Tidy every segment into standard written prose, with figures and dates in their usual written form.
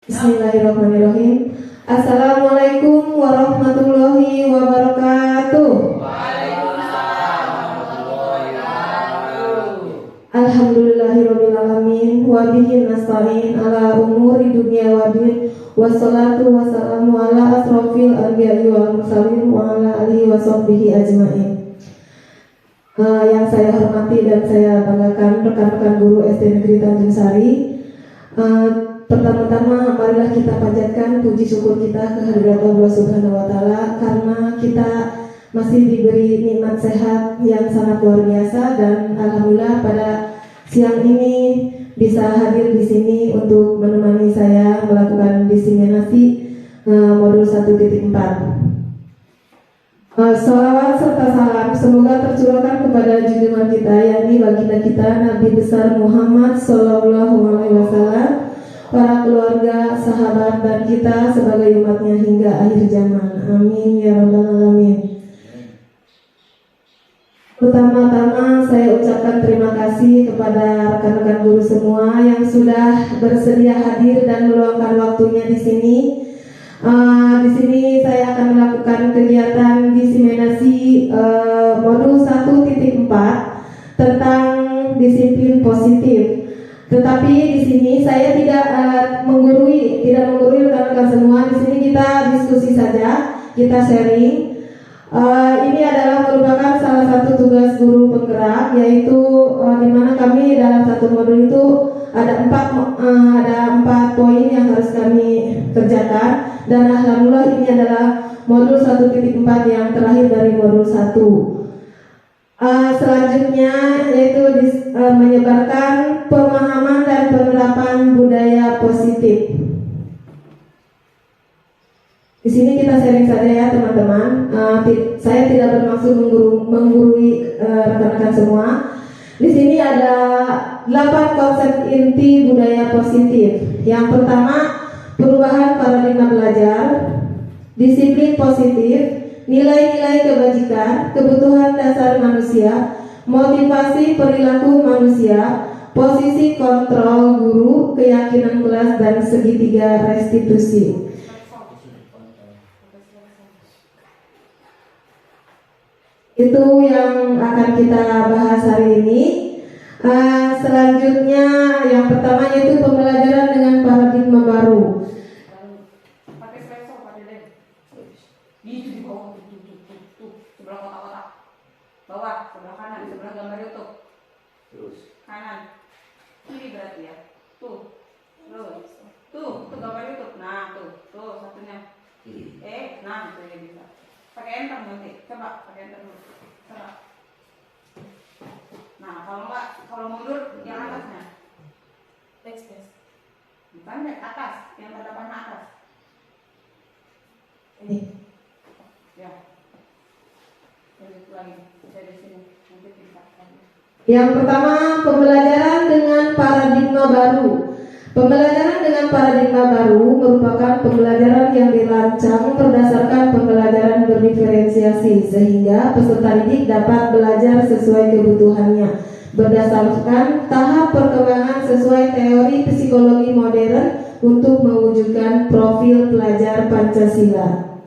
Bismillahirrahmanirrahim. Assalamualaikum warahmatullahi wabarakatuh. Waalaikumsalam warahmatullahi wabarakatuh. Alhamdulillahirabbil alamin wa bihi nasta'in ala umuri dunya wa din. Wassalatu wassalamu ala asrofil anbiya'i wal mursalin wa ala alihi wa sahbihi ajma'in. Yang saya hormati dan saya banggakan rekan-rekan guru SD Negeri Tanjung Sari. Pertama-tama marilah kita panjatkan puji syukur kita kehadirat Allah Subhanahu wa taala karena kita masih diberi nikmat sehat yang sangat luar biasa, dan alhamdulillah pada siang ini bisa hadir di sini untuk menemani saya melakukan diseminasi modul 1.4. Salawat serta salam semoga tercurahkan kepada junjungan kita, yakni baginda kita Nabi besar Muhammad Sallallahu Alaihi Wasallam, para keluarga, sahabat, dan kita sebagai umatnya hingga akhir zaman. Amin ya rabbal alamin. Pertama-tama saya ucapkan terima kasih kepada rekan-rekan guru semua yang sudah bersedia hadir dan meluangkan waktunya di sini. Di sini saya akan melakukan kegiatan diseminasi modul 1.4 tentang disiplin positif. Tetapi di sini saya tidak menggurui rekan-rekan semua. Di sini kita diskusi saja, kita sharing. Ini adalah merupakan salah satu tugas guru penggerak, yaitu di mana kami dalam satu modul itu ada empat poin yang harus kami kerjakan, dan alhamdulillah ini adalah modul 1.4 yang terakhir dari modul 1. Selanjutnya yaitu menyebarkan pemahaman dan penerapan budaya positif. Di sini kita sharing saja ya teman-teman. Saya tidak bermaksud menggurui rekan-rekan semua. Di sini ada 8 konsep inti budaya positif. Yang pertama, perubahan paradigma belajar, disiplin positif, nilai-nilai kebajikan, kebutuhan dasar manusia, motivasi perilaku manusia, posisi kontrol guru, keyakinan kelas, dan segitiga restitusi. Itu yang akan kita bahas hari ini. Selanjutnya yang pertama yaitu pembelajaran dengan paradigma baru. Pakai sensor, Pak Dede. Di bawah tuh, sebelah kotak-kotak. Bawah, sebelah kanan, sebelah gambar YouTube. Terus kanan. Kiri berarti ya. Tuh. Terus. Tuh gambar YouTube. Nah, tuh satunya. Nah, itu ya bisa. Pakai enter nanti. Coba pakai enter dulu. Coba. Nah, kalau mundur yang atasnya. Next. Bukan deh, atas, yang pada panah atas. Ini. Ya. Lanjut lagi. Dari sini nanti bisa. Yang pertama, pembelajaran dengan paradigma baru. Pembelajaran dengan paradigma baru merupakan pembelajaran yang dirancang berdasarkan pembelajaran berdiferensiasi, sehingga peserta didik dapat belajar sesuai kebutuhannya berdasarkan tahap perkembangan sesuai teori psikologi modern untuk mewujudkan profil pelajar Pancasila.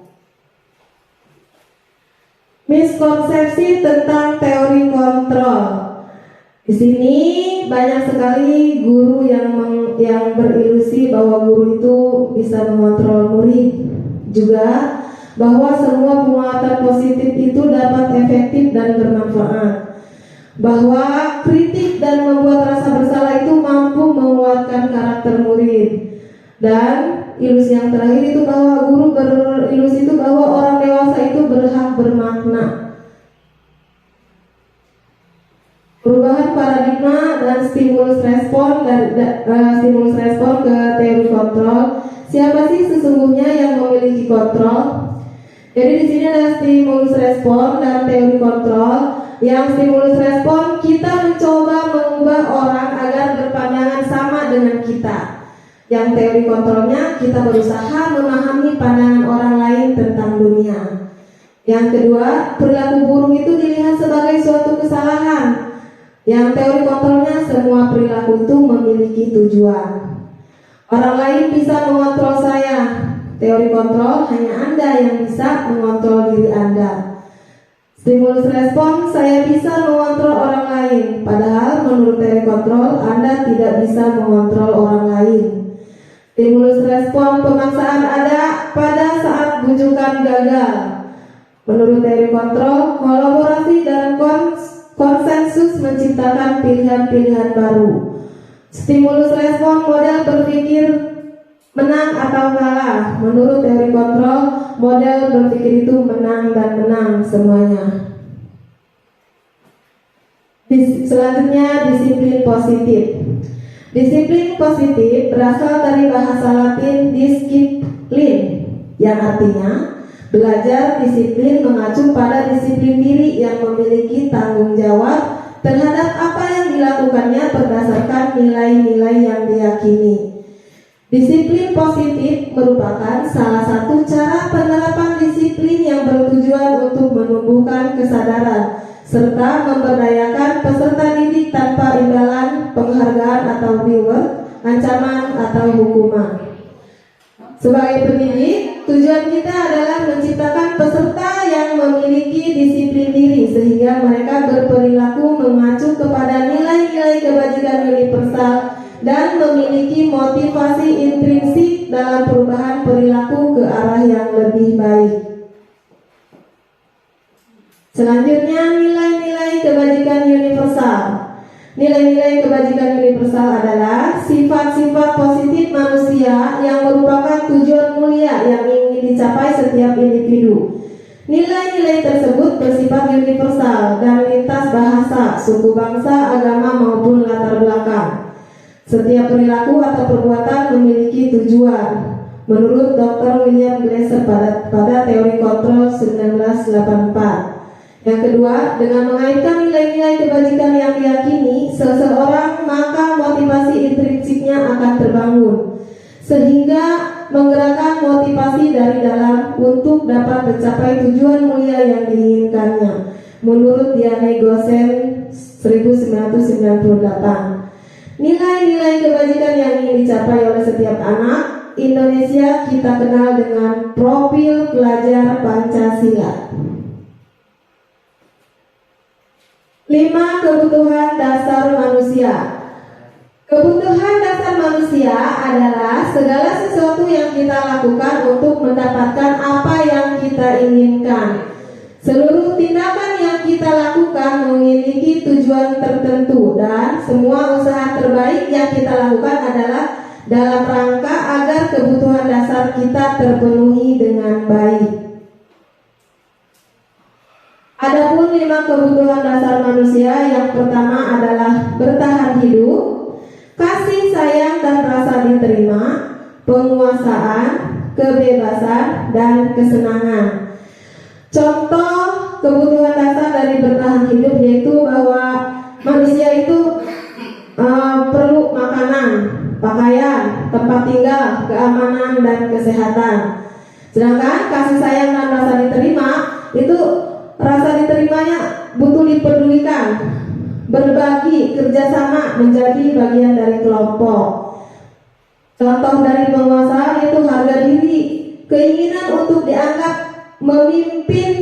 Miskonsepsi tentang teori kontrol. Di sini banyak sekali guru yang berilusi bahwa guru itu bisa mengontrol murid, juga bahwa semua penguatan positif itu dapat efektif dan bermanfaat, bahwa kritik dan membuat rasa bersalah itu mampu menguatkan karakter murid, dan ilusi yang terakhir itu bahwa guru berilusi itu bahwa orang dewasa itu berhak bermakna. Perubahan paradigma dan stimulus respon ke teori kontrol. Siapa sih sesungguhnya yang memiliki kontrol? Jadi di sini ada stimulus respon dan teori kontrol. Yang stimulus respon, kita mencoba mengubah orang agar berpandangan sama dengan kita. Yang teori kontrolnya, kita berusaha memahami pandangan orang lain tentang dunia. Yang kedua, perilaku buruk itu dilihat sebagai suatu kesalahan. Yang teori kontrolnya, semua perilaku itu memiliki tujuan. Orang lain bisa mengontrol saya. Teori kontrol, hanya Anda yang bisa mengontrol diri Anda. Stimulus respon, saya bisa mengontrol orang lain. Padahal menurut teori kontrol, Anda tidak bisa mengontrol orang lain. Stimulus respon pemaksaan ada pada saat bujukan gagal. Menurut teori kontrol, kolaborasi dan konsensus menciptakan pilihan-pilihan baru. Stimulus respon model berpikir menang atau kalah. Menurut teori kontrol, model berpikir itu menang dan menang semuanya. Selanjutnya, disiplin positif. Disiplin positif berasal dari bahasa Latin disciplin, yang artinya belajar disiplin mengacu pada disiplin diri yang memiliki tanggung jawab terhadap apa yang dilakukannya berdasarkan nilai-nilai yang diyakini. Disiplin positif merupakan salah satu cara penerapan disiplin yang bertujuan untuk menumbuhkan kesadaran serta memberdayakan peserta didik tanpa imbalan, penghargaan atau reward, ancaman atau hukuman. Sebagai pendidik, tujuan kita adalah menciptakan peserta yang memiliki disiplin diri sehingga mereka berperilaku mengacu kepada nilai-nilai kebajikan universal dan memiliki motivasi intrinsik dalam perubahan perilaku ke arah yang lebih baik. Selanjutnya, nilai-nilai kebajikan universal. Nilai-nilai kebajikan universal adalah sifat-sifat positif manusia yang merupakan tujuan mulia yang ingin dicapai setiap individu. Nilai-nilai tersebut bersifat universal dan lintas bahasa, suku bangsa, agama maupun latar belakang. Setiap perilaku atau perbuatan memiliki tujuan. Menurut Dr. William Glasser pada teori kontrol 1984. Yang kedua, dengan mengaitkan nilai-nilai kebajikan yang diyakini seseorang, maka motivasi intrinsiknya akan terbangun, sehingga menggerakkan motivasi dari dalam untuk dapat mencapai tujuan mulia yang diinginkannya. Menurut Diane Gosen 1998. Nilai-nilai kebajikan yang ingin dicapai oleh setiap anak Indonesia kita kenal dengan profil pelajar Pancasila. 5. Kebutuhan dasar manusia. Kebutuhan dasar manusia adalah segala sesuatu yang kita lakukan untuk mendapatkan apa yang kita inginkan. Seluruh tindakan yang kita lakukan memiliki tujuan tertentu dan semua usaha terbaik yang kita lakukan adalah dalam rangka agar kebutuhan dasar kita terpenuhi dengan baik. Adapun 5 kebutuhan dasar manusia, yang pertama adalah bertahan hidup, kasih sayang dan rasa diterima, penguasaan, kebebasan, dan kesenangan. Contoh kebutuhan dasar dari bertahan hidup yaitu bahwa manusia itu perlu makanan, pakaian, tempat tinggal, keamanan, dan kesehatan. Sedangkan kasih sayang dan rasa diterima itu rasa diterimanya butuh dipedulikan, berbagi, kerjasama, menjadi bagian dari kelompok. Contoh dari penguasa yaitu harga diri, keinginan untuk dianggap memimpin,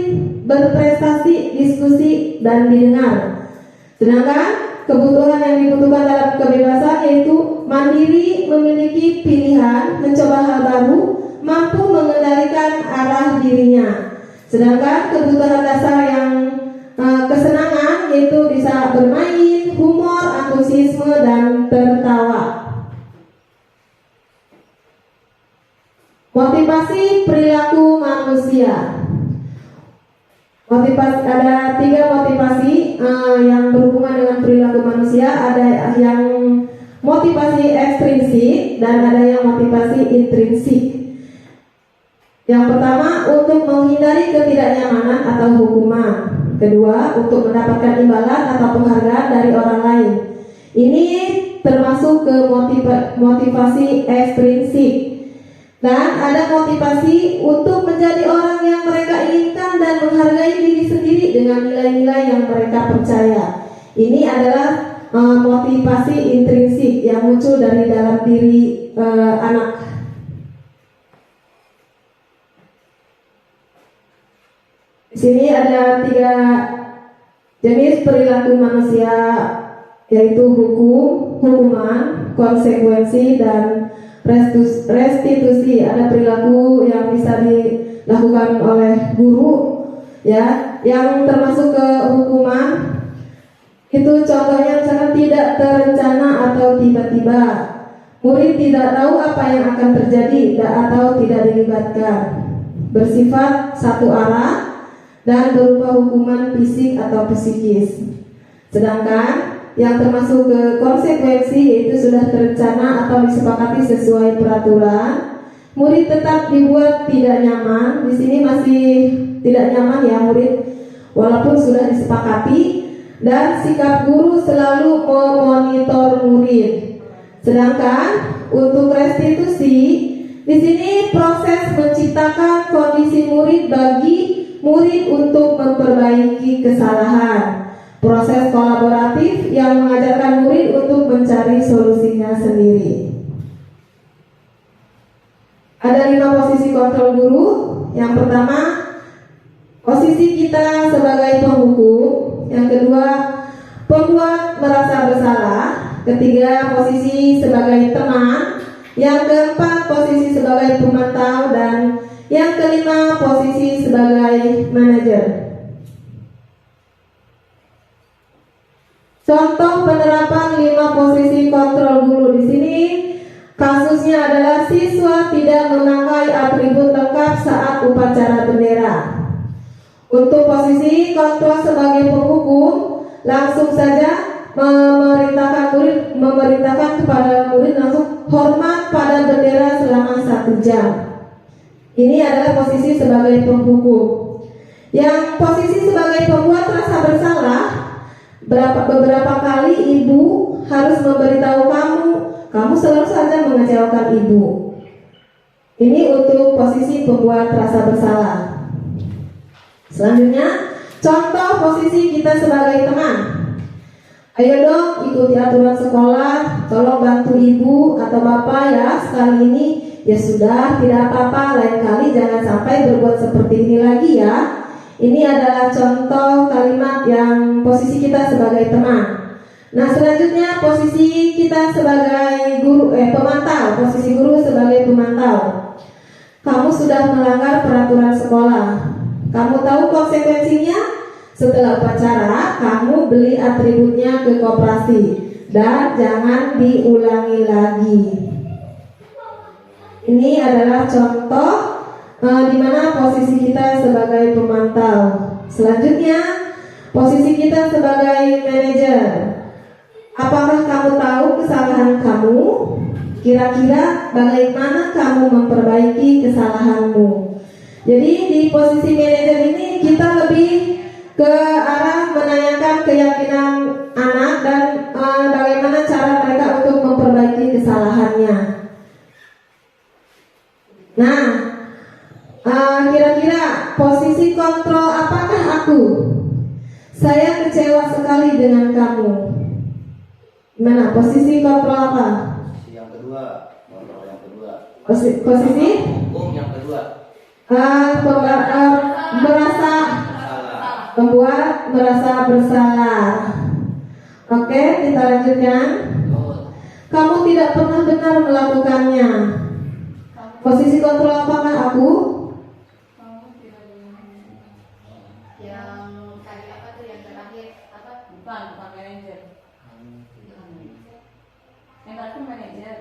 berprestasi, diskusi, dan didengar. Sedangkan kebutuhan yang dibutuhkan dalam kebebasan yaitu mandiri, memiliki pilihan, mencoba hal baru, mampu mengendalikan arah dirinya. Sedangkan kebutuhan dasar yang kesenangan yaitu bisa bermain, humor, antusiasme, dan tertawa. Motivasi perilaku manusia. Ada 3 motivasi yang berhubungan dengan perilaku manusia. Ada yang motivasi ekstrinsik dan ada yang motivasi intrinsik. Yang pertama, untuk menghindari ketidaknyamanan atau hukuman. Kedua, untuk mendapatkan imbalan atau penghargaan dari orang lain. Ini termasuk ke motivasi ekstrinsik. Dan ada motivasi untuk menjadi orang yang mereka inginkan dan menghargai diri sendiri dengan nilai-nilai yang mereka percaya. Ini adalah motivasi intrinsik yang muncul dari dalam diri anak. Di sini ada 3 jenis perilaku manusia, yaitu hukuman, konsekuensi, dan restitusi. Ada perilaku yang bisa dilakukan oleh guru, ya, yang termasuk ke hukuman. Itu contohnya misalkan tidak terencana atau tiba-tiba. Murid tidak tahu apa yang akan terjadi atau tidak dilibatkan. Bersifat satu arah dan berupa hukuman fisik atau psikis. Sedangkan yang termasuk ke konsekuensi yaitu sudah terencana atau disepakati sesuai peraturan. Murid tetap dibuat tidak nyaman. Di sini masih tidak nyaman ya murid, walaupun sudah disepakati. Dan sikap guru selalu memonitor murid. Sedangkan untuk restitusi, di sini proses menciptakan kondisi murid bagi murid untuk memperbaiki kesalahan. Proses kolaboratif yang mengajarkan murid untuk mencari solusinya sendiri. Ada 5 posisi kontrol guru. Yang pertama, posisi kita sebagai penghukum. Yang kedua, pembuat merasa bersalah. Ketiga, posisi sebagai teman. Yang keempat, posisi sebagai pemantau. Dan yang kelima, posisi sebagai manajer. Contoh penerapan 5 posisi kontrol guru di sini. Kasusnya adalah siswa tidak memakai atribut lengkap saat upacara bendera. Untuk posisi kontrol sebagai penghukum, langsung saja memerintahkan kepada murid langsung hormat pada bendera selama 1 jam. Ini adalah posisi sebagai penghukum. Yang posisi sebagai pembuat rasa bersalah, beberapa kali ibu harus memberitahu kamu selalu saja mengecewakan ibu. Ini untuk posisi pembuat rasa bersalah. Selanjutnya, contoh posisi kita sebagai teman. Ayo dong ikuti aturan sekolah, tolong bantu ibu atau bapak ya sekali ini. Ya sudah, tidak apa-apa, lain kali jangan sampai berbuat seperti ini lagi ya. Ini adalah contoh kalimat yang posisi kita sebagai teman. Nah, selanjutnya posisi kita sebagai pemantau. Posisi guru sebagai pemantau. Kamu sudah melanggar peraturan sekolah. Kamu tahu konsekuensinya? Setelah upacara, kamu beli atributnya ke koperasi dan jangan diulangi lagi. Ini adalah contoh di mana posisi kita sebagai pemantau. Selanjutnya, posisi kita sebagai manajer. Apakah kamu tahu kesalahan kamu? Kira-kira bagaimana kamu memperbaiki kesalahanmu? Jadi di posisi manajer ini kita lebih ke arah menanyakan keyakinan anak dan bagaimana cara mereka untuk memperbaiki kesalahannya. Nah, kira-kira posisi kontrol apakah aku? Saya kecewa sekali dengan kamu. Gimana? Posisi kontrol apa? Posisi yang kedua. Kontrol yang kedua. Posisi? Hukum yang kedua. Membuat merasa bersalah. Oke, kita lanjutkan. Kamu tidak pernah benar melakukannya. Posisi kontrol apakah aku? Yang tadi apa tuh yang terakhir apa? Bukan manajer. Yang terakhir manajer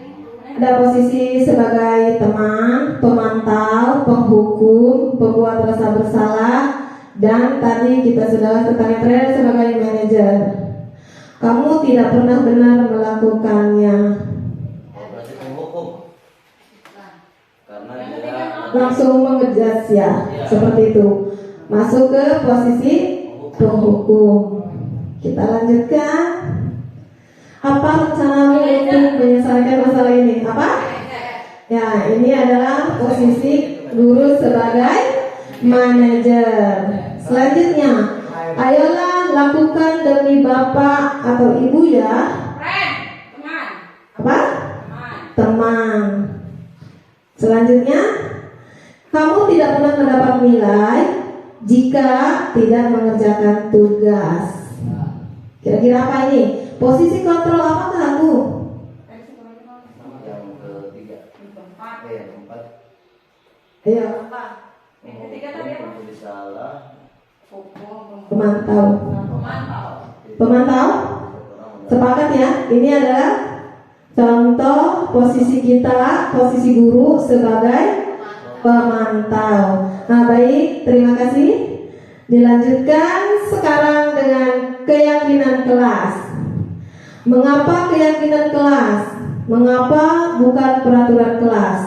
itu. Ada posisi sebagai teman, pemantau, penghukum, pembuat rasa bersalah, dan tadi kita sudah tentang terakhir sebagai manajer. Kamu tidak pernah benar melakukannya. Berarti penghukum. Karena dia Langsung mengejas ya, seperti itu. Masuk ke posisi penghukum. Kita lanjutkan. Apa rencanamu untuk menyelesaikan masalah ini? Apa? Ya, ini adalah posisi guru sebagai manajer. Selanjutnya, ayolah lakukan demi bapak atau ibu ya. Teman. Apa? Teman. teman. Selanjutnya, kamu tidak pernah mendapat nilai jika tidak mengerjakan tugas. Kira-kira apa ini? Posisi kontrol apakah aku? Yang ketiga. Yang keempat. Ayo, Yang ketiga tadi apa? Menulis salah. pemantau. Pemantau. Pemantau? Sepakat ya? Ini adalah contoh posisi kita, posisi guru sebagai pemantau. Nah, baik, terima kasih. Dilanjutkan sekarang dengan keyakinan kelas. Mengapa keyakinan kelas? Mengapa bukan peraturan kelas?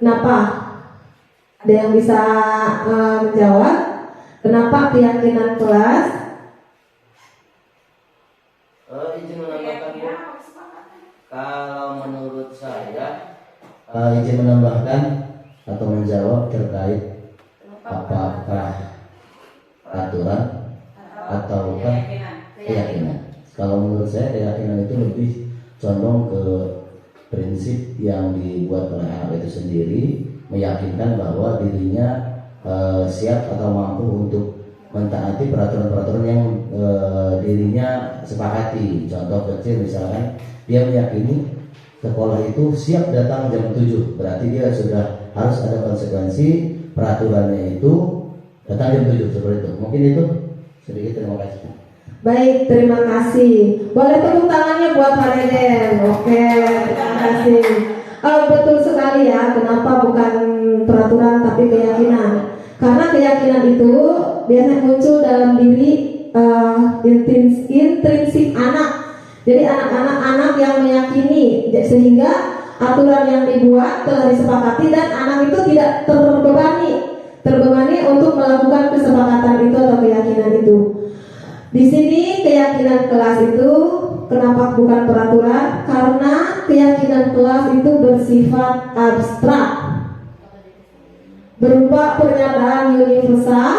Kenapa? Ada yang bisa menjawab? Kenapa keyakinan kelas? Izin menambahkan Bu. Kalau menurut saya izin menambahkan atau menjawab terkait apakah peraturan ataukah keyakinan. Kalau menurut saya keyakinan itu lebih condong ke prinsip yang dibuat oleh anak itu sendiri, meyakinkan bahwa dirinya siap atau mampu untuk mentaati peraturan-peraturan yang dirinya sepakati. Contoh kecil misalkan dia meyakini sekolah itu siap datang jam 7, berarti dia sudah harus ada konsekuensi peraturannya itu datang jam 7 seperti itu. Mungkin itu sedikit, terima kasih. Baik, terima kasih. Boleh tepuk tangannya buat Pak Deden. Oke, terima kasih. Betul sekali ya, kenapa bukan peraturan tapi keyakinan? Karena keyakinan itu biasanya muncul dalam diri intrinsik anak. Jadi anak-anak yang meyakini, sehingga aturan yang dibuat telah disepakati dan anak itu tidak terbebani untuk melakukan kesepakatan itu atau keyakinan itu. Di sini keyakinan kelas itu kenapa bukan peraturan? Karena keyakinan kelas itu bersifat abstrak, berupa pernyataan universal,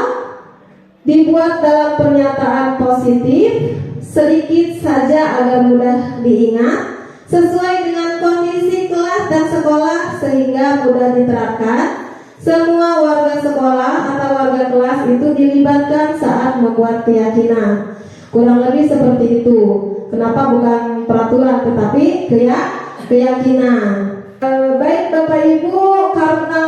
dibuat dalam pernyataan positif, sedikit saja agar mudah diingat, sesuai dengan kondisi kelas dan sekolah sehingga mudah diterapkan. Semua warga sekolah atau warga kelas itu dilibatkan saat membuat keyakinan. Kurang lebih seperti itu. Kenapa bukan peraturan tetapi keyakinan. Baik Bapak Ibu, karena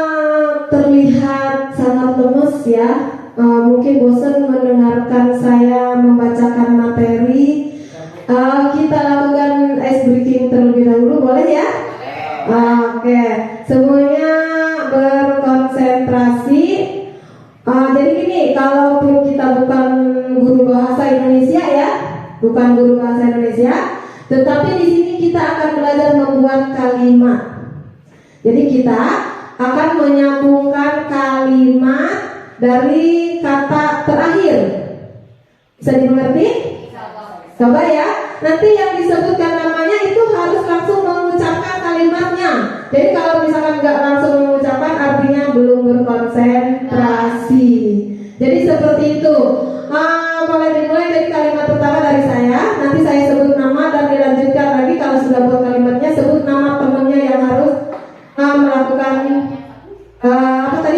terlihat sangat lemes ya, mungkin bosan mendengarkan saya membacakan materi. Kita lakukan ice breaking terlebih dahulu, boleh ya? Oke, semuanya berkonsentrasi. Jadi gini, kalaupun kita bukan guru bahasa Indonesia ya, bukan guru bahasa Indonesia, tetapi di sini kita akan belajar membuat kalimat. Jadi kita akan menyambungkan kalimat dari kata terakhir. Bisa dimengerti? Coba ya. Nanti yang disebutkan namanya itu harus langsung mengucapkan kalimatnya. Jadi kalau misalkan nggak langsung mengucapkan, artinya belum berkonsentrasi. Jadi seperti itu. Boleh dimulai dari kalimat pertama dari saya. Nanti saya sebut nama dan dilanjutkan lagi. Kalau sudah buat kalimatnya, sebut nama temannya yang harus melakukan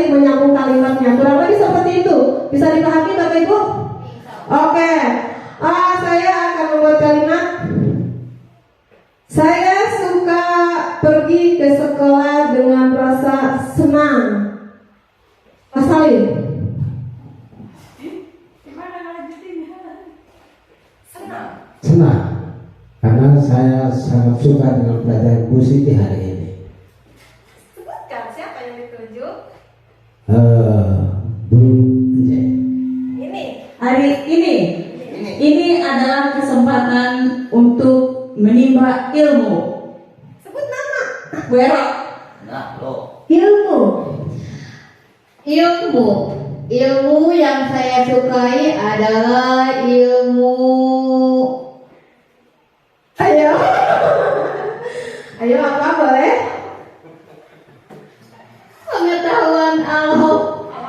menyambung kalimatnya. Kurang lebih seperti itu. Bisa dipahami Bapak Ibu? Oke. Saya akan membuat kalimat. Saya suka pergi ke sekolah dengan rasa senang. Mas Salim. Gimana lanjutinnya? Senang. Senang karena saya sangat suka dengan pelajaran musik di hari ini. Sebutkan siapa yang ditunjuk? Belum Enje. Hari ini adalah kesempatan untuk menimba ilmu. Sebut nama. Wero. nah lo Ilmu yang saya sukai adalah ilmu Ayo apa boleh? pengetahuan alam.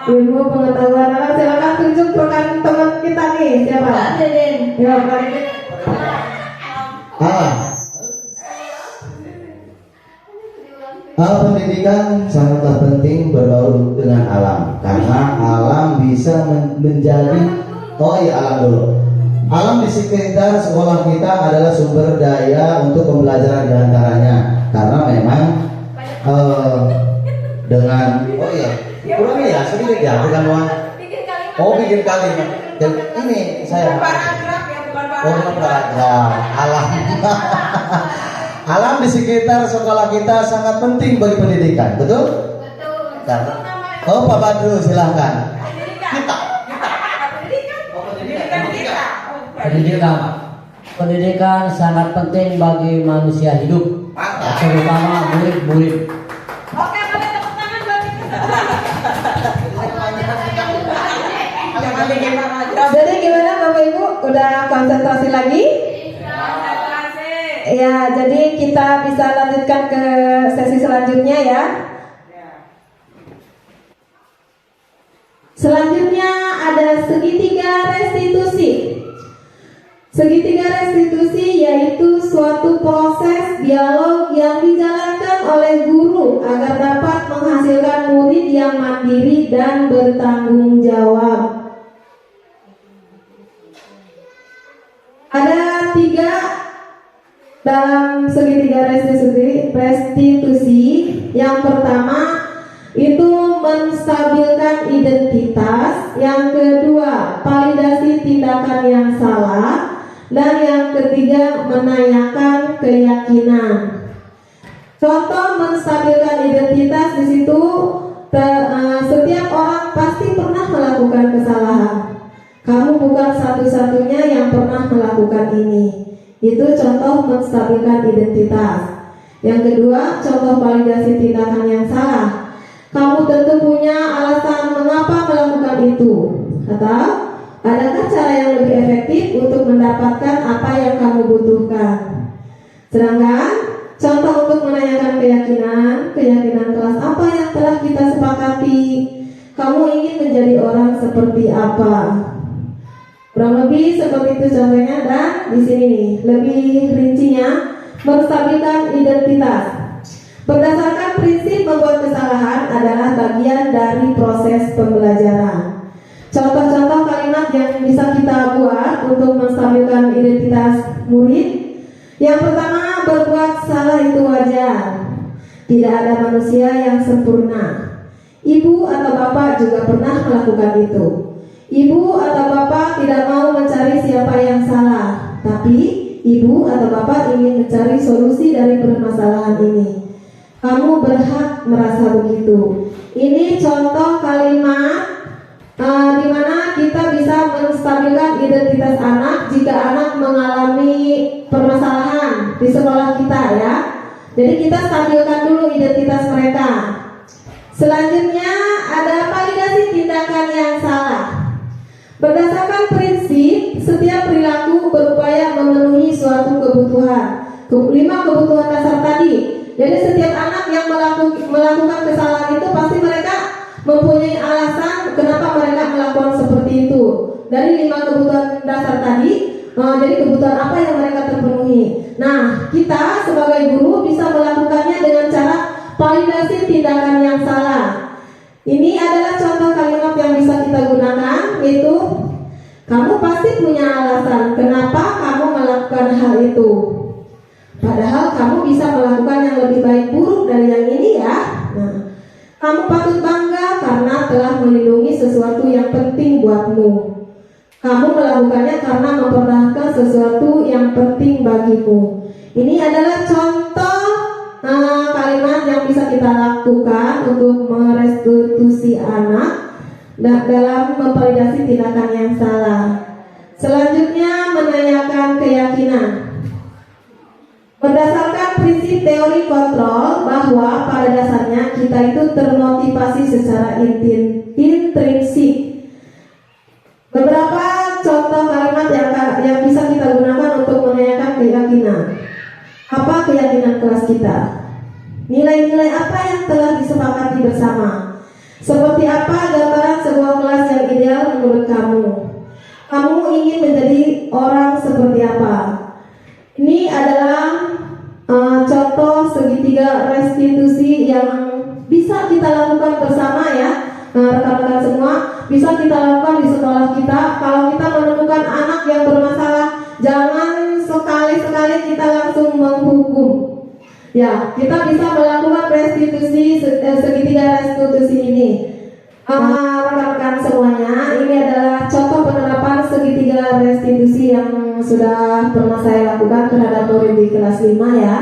Ilmu pengetahuan alam. Silakan tunjuk rekan teman kita nih? Siapa? Ya, Pak Deden. Pendidikan sangatlah penting bergaul dengan alam, karena alam bisa menjadi alam dulu. Alam di sekitar sekolah kita adalah sumber daya untuk pembelajaran diantaranya, karena memang dengan kurang ya sedikit ya, bukan doang. Bikin kalimat. Dan ini saya alam. Alam di sekitar sekolah kita sangat penting bagi pendidikan, betul? Karena, Pak Badru silahkan. Pendidikan sangat penting bagi manusia hidup, terutama murid-murid. Oke, boleh tepuk tangan buat kita. Jadi gimana Bapak Ibu? Udah konsentrasi lagi? Ya, jadi kita bisa lanjutkan ke sesi selanjutnya ya. Selanjutnya ada segitiga restitusi. Segitiga restitusi yaitu suatu proses dialog yang dijalankan oleh guru agar dapat menghasilkan murid yang mandiri dan bertanggung jawab. Ada 3 dalam segitiga restitusi. Yang pertama itu menstabilkan identitas, yang kedua validasi tindakan yang salah, dan yang ketiga menanyakan keyakinan. Contoh menstabilkan identitas di situ setiap orang pasti pernah melakukan kesalahan. Kamu bukan satu-satunya yang pernah melakukan ini. Itu contoh menstabilkan identitas. Yang kedua, contoh validasi tindakan yang salah. Kamu tentu punya alasan mengapa melakukan itu. Atau adakah cara yang lebih efektif untuk mendapatkan apa yang kamu butuhkan? Sedangkan contoh untuk menanyakan keyakinan kelas apa yang telah kita sepakati. Kamu ingin menjadi orang seperti apa? Kurang lebih seperti itu contohnya. Dan di sini nih lebih rincinya, menstabilkan identitas. Berdasarkan prinsip membuat kesalahan adalah bagian dari proses pembelajaran. Contoh-contoh kalimat yang bisa kita buat untuk menstabilkan identitas murid. Yang pertama, berbuat salah itu wajar. Tidak ada manusia yang sempurna. Ibu atau bapak juga pernah melakukan itu. Ibu atau bapak tidak mau mencari siapa yang salah, tapi ibu atau bapak ingin mencari solusi dari permasalahan ini. Kamu berhak merasa begitu. Ini contoh kalimat di mana kita bisa menstabilkan identitas anak jika anak mengalami permasalahan di sekolah kita ya. Jadi kita stabilkan dulu identitas mereka. Selanjutnya ada validasi tindakan yang salah. Berdasarkan prinsip, setiap perilaku berupaya memenuhi suatu kebutuhan. 5 kebutuhan dasar tadi. Jadi setiap anak yang melakukan kesalahan itu pasti mereka mempunyai alasan kenapa mereka melakukan seperti itu. Dari 5 kebutuhan dasar tadi, jadi kebutuhan apa yang mereka terpenuhi. Nah, kita sebagai guru bisa melakukannya dengan cara validasi tindakan yang salah. Ini adalah contoh kalimat yang bisa kita gunakan, yaitu kamu pasti punya alasan kenapa kamu melakukan hal itu. Padahal kamu bisa melakukan yang lebih baik buruk dari yang ini ya. Nah, kamu patut bangga karena telah melindungi sesuatu yang penting buatmu. Kamu melakukannya karena mempertahankan sesuatu yang penting bagimu. Ini adalah contoh kalimat yang bisa kita lakukan untuk merestitusi anak dalam memvalidasi tindakan yang salah. Selanjutnya menanyakan keyakinan. Berdasarkan prinsip teori kontrol bahwa pada dasarnya kita itu termotivasi secara intrinsik. Beberapa contoh kalimat yang bisa kita gunakan untuk menanyakan keyakinan. Apa keyakinan kelas kita? Nilai-nilai apa yang telah disepakati bersama? Seperti apa gambaran sebuah kelas yang ideal menurut kamu? Kamu kita lakukan bersama ya, rekan-rekan semua, bisa kita lakukan di sekolah kita. Kalau kita menemukan anak yang bermasalah, jangan sekali-sekali kita langsung menghukum. Ya, kita bisa melakukan restitusi, segitiga restitusi ini. Rekan-rekan semuanya, ini adalah contoh penerapan segitiga restitusi yang sudah pernah saya lakukan terhadap murid di kelas 5 ya.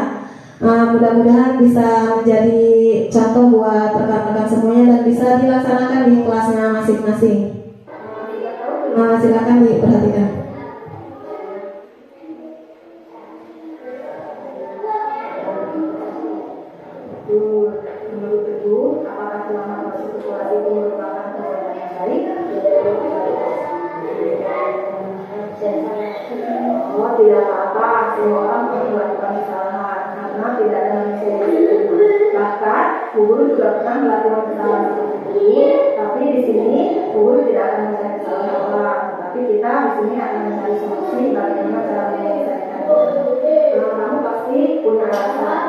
Mudah-mudahan bisa menjadi contoh buat rekan-rekan semuanya dan bisa dilaksanakan di kelasnya masing-masing. Silakan diperhatikan. Menurut Ibu, apakah selama masuk sekolah itu merupakan kegiatan yang baik? Oh, tidak apa-apa, semua orang pasti melakukan kesalahan karena tidak ada manusia yang sempurna. Bahkan, guru juga pernah melakukan kesalahan seperti ini, tapi di sini guru tidak akan mencari kesalahan orang, tapi kita di sini akan mencari solusi bagaimana cara menyelesaikannya. Kamu pasti punya alasan.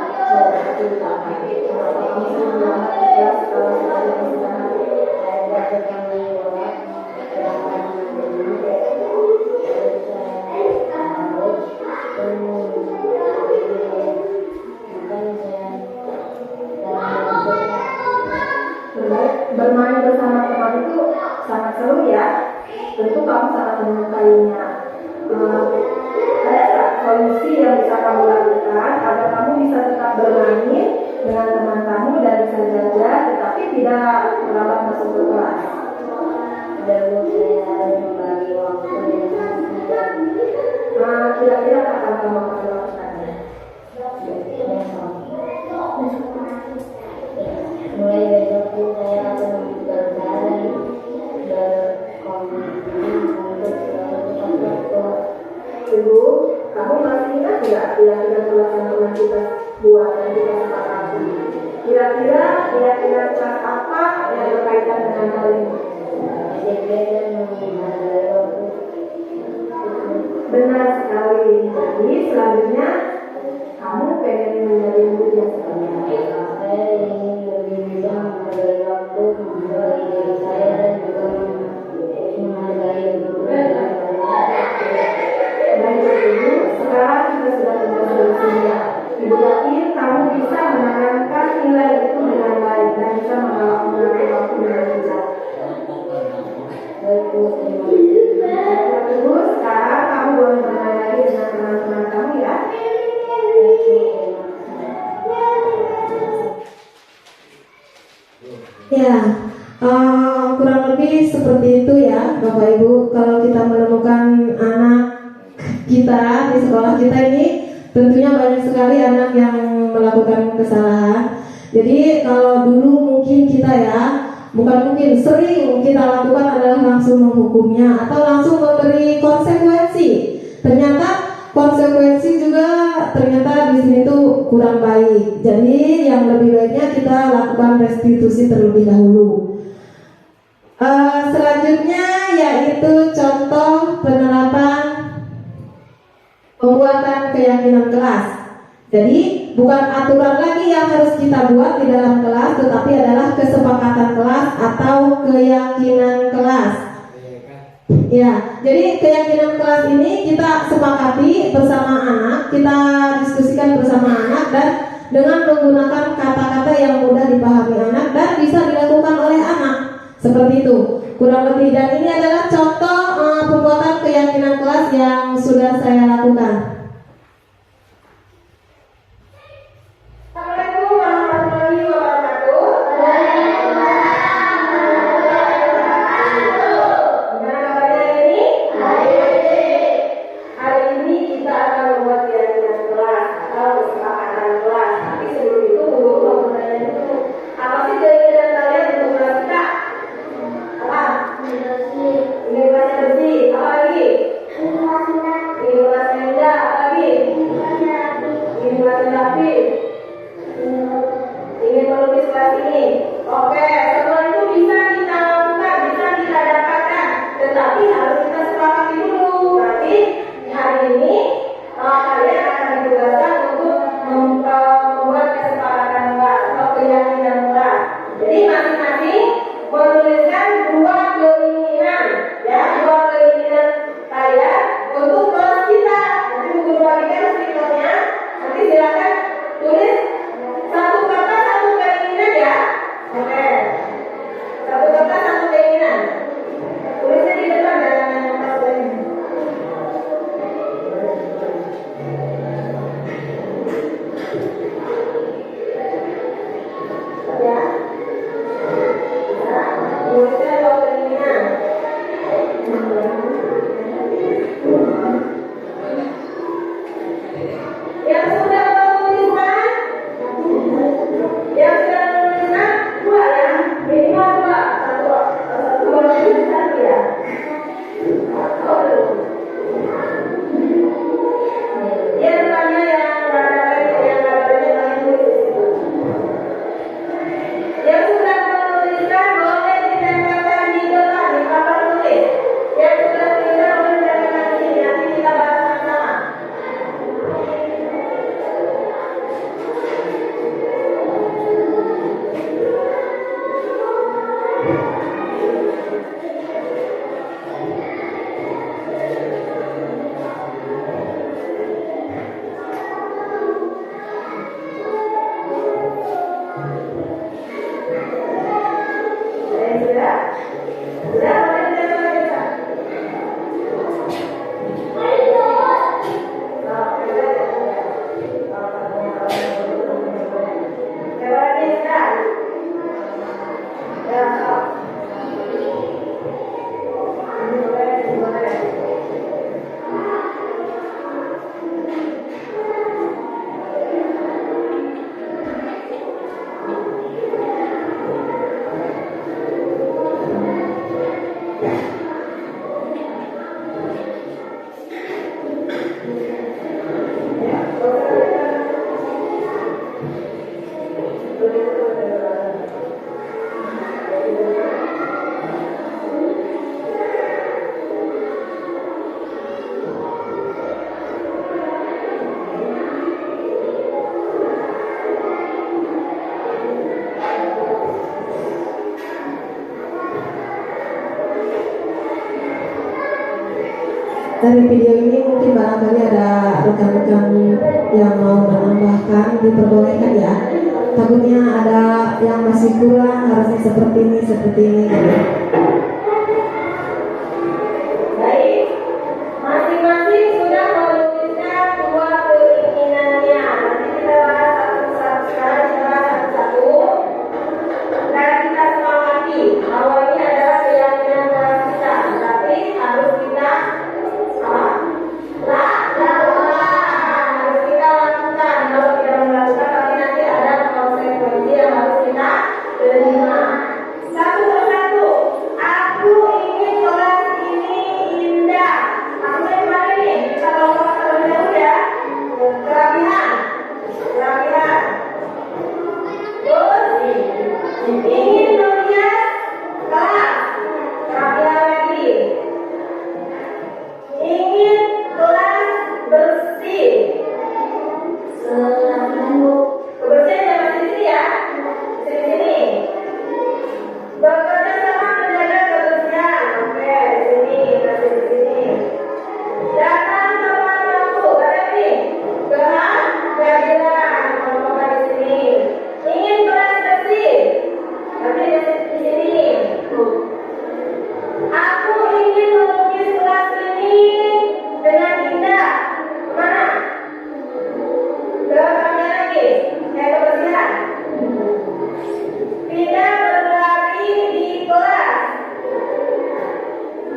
Bermain bersama teman itu sangat seru ya. Tentu kamu sangat menyukainya. Ada nggak solusi yang bisa kamu lakukan agar kamu bisa tetap bermain dengan teman kamu dan bisa belajar tetapi tidak terlambat masuk ke kelas? Dan saya membagi waktu yang kira-kira akan kamu lakukannya? Mulai besok saya akan berjalan berkomitmen untuk selalu tepat. Ibu, kamu masih ingat tidak kira-kira tulisan kita buat dan kita sepakati? Kira-kira kelas apa yang berkaitan dengan hal ini? Benar sekali. Jadi selanjutnya kamu pengen menjadi murid yang seperti apa? Saya ingin lebih bisa menghargai waktu, menghargai diri saya dan juga menghargai guru dan Ibu, sekarang kita sudah mencoba solusinya. Ibu yakin kamu bisa menanamkan nilai itu dengan baik dan bisa mengalami waktu dengan bijak. Ibu, sekarang kamu boleh bermain lagi dengan teman-teman kamu ya. Ya, kurang lebih seperti itu ya Bapak Ibu. Kalau kita menemukan anak kita di sekolah kita ini, tentunya banyak sekali anak yang melakukan kesalahan. Jadi kalau dulu mungkin kita ya, bukan mungkin, sering kita lakukan adalah langsung menghukumnya atau langsung memberi konsekuensi. Ternyata konsekuensi juga ternyata di sini tuh kurang baik. Jadi yang lebih baiknya kita lakukan restitusi terlebih dahulu. Selanjutnya yaitu contoh penerapan pembuatan keyakinan kelas. Jadi bukan aturan lagi yang harus kita buat di dalam kelas, tetapi adalah kesepakatan kelas atau keyakinan kelas. Ya, jadi keyakinan kelas ini kita sepakati bersama anak, kita diskusikan bersama anak dan dengan menggunakan kata-kata yang mudah dipahami anak dan bisa dilakukan oleh anak. Seperti itu, kurang lebih. Dan ini adalah contoh pembuatan keyakinan kelas yang sudah saya lakukan. Jadi dari video ini mungkin barangkali ada rekan-rekan yang mau menambahkan, diperbolehkan ya. Takutnya ada yang masih kurang, harusnya seperti ini gitu. Baik, masing-masing sudah menuliskan dua keinginannya. Nanti kita bahas satu-satu. Sekarang kita bahas satu-satu. Dan kita sepakati bahwa ini adalah keyakinan kelas kita, tapi harus kita harus kita lakukan. Kalau kita melakukan, tapi nanti ada konsekuensi yang harus kita terima. Satu persatu. Aku ingin kelas ini indah. Maksudnya gimana nih? Kita lompat terlebih dahulu ya. Kerapihan. Terus ingin melihat kelas. Kerapihan lagi. Ingin kelas bersih. Kebersihan jangan di sini ya. Sini. Bekerja sama menjaga kebersihan. Oke, di sini. Datang tepat waktu. Ada nih. Kehadiran. Ngomong di sini. Ingin kelas bersih. Tapi di sini. Aku ingin melukis kelas ini dengan indah. Mana? Ke kamera lagi. Kebersihan. Tidak berlari di kelas.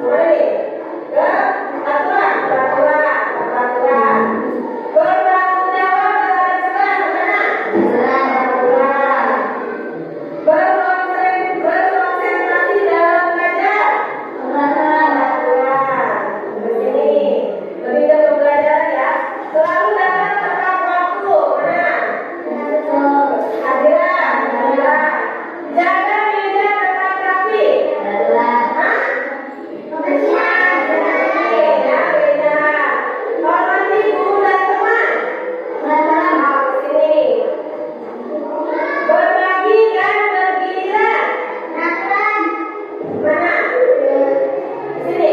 Boleh. Ke peraturan. Bertanggung jawab dalam kelas. Mana? Peraturan. Berkonsentrasi dalam belajar. Peraturan. Begini. Lebih dalam belajar ya. Selalu datang tepat waktu. Mana? Hadiran. Jaga meja tetap rapi. Hah? Kebersihan. Ya, beda. Hormati guru dan teman. Sini. Berbagi dan bergiliran. Mana? Sini.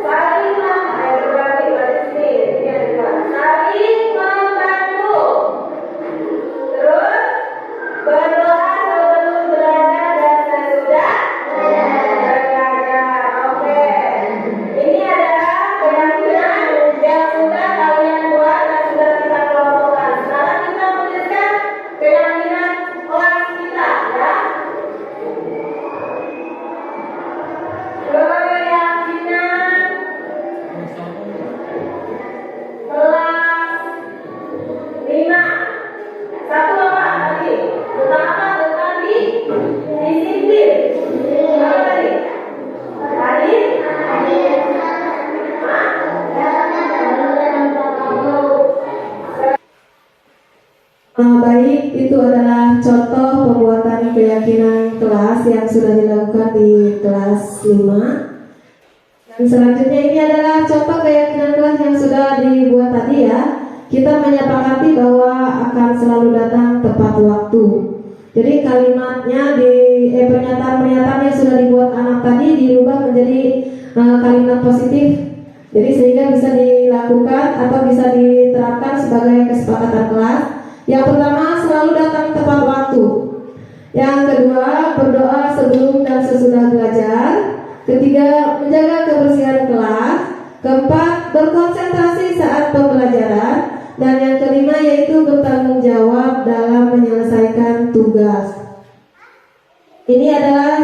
Saling berbagi berarti sini. Saling membantu. Terus berdoa sebelum belajar dan sesudah belajar. Oke. Ini adalah keyakinan yang sudah kalian buat dan sudah kita kelompokkan. Sekarang kita menuliskan keyakinan kelas kita ya. Keyakinan kelas 5. Satu apa tadi? Tentang apa? Tentang disiplin. Apa tadi? Baik, itu adalah contoh pembuatan keyakinan kelas yang sudah dilakukan di kelas 5. Dan selanjutnya ini adalah contoh keyakinan kelas yang sudah dibuat tadi ya. Kita menyepakati bahwa akan selalu datang tepat waktu. Jadi kalimatnya pernyataan-pernyataan yang sudah dibuat anak tadi dirubah menjadi kalimat positif. Jadi sehingga bisa dilakukan atau bisa diterapkan sebagai kesepakatan kelas. Yang pertama, selalu datang tepat waktu. Yang kedua, berdoa sebelum dan sesudah belajar. Ketiga, menjaga kebersihan kelas. Keempat, berkonsentrasi saat pembelajaran. Dan yang kelima yaitu bertanggung jawab dalam menyelesaikan tugas. Ini adalah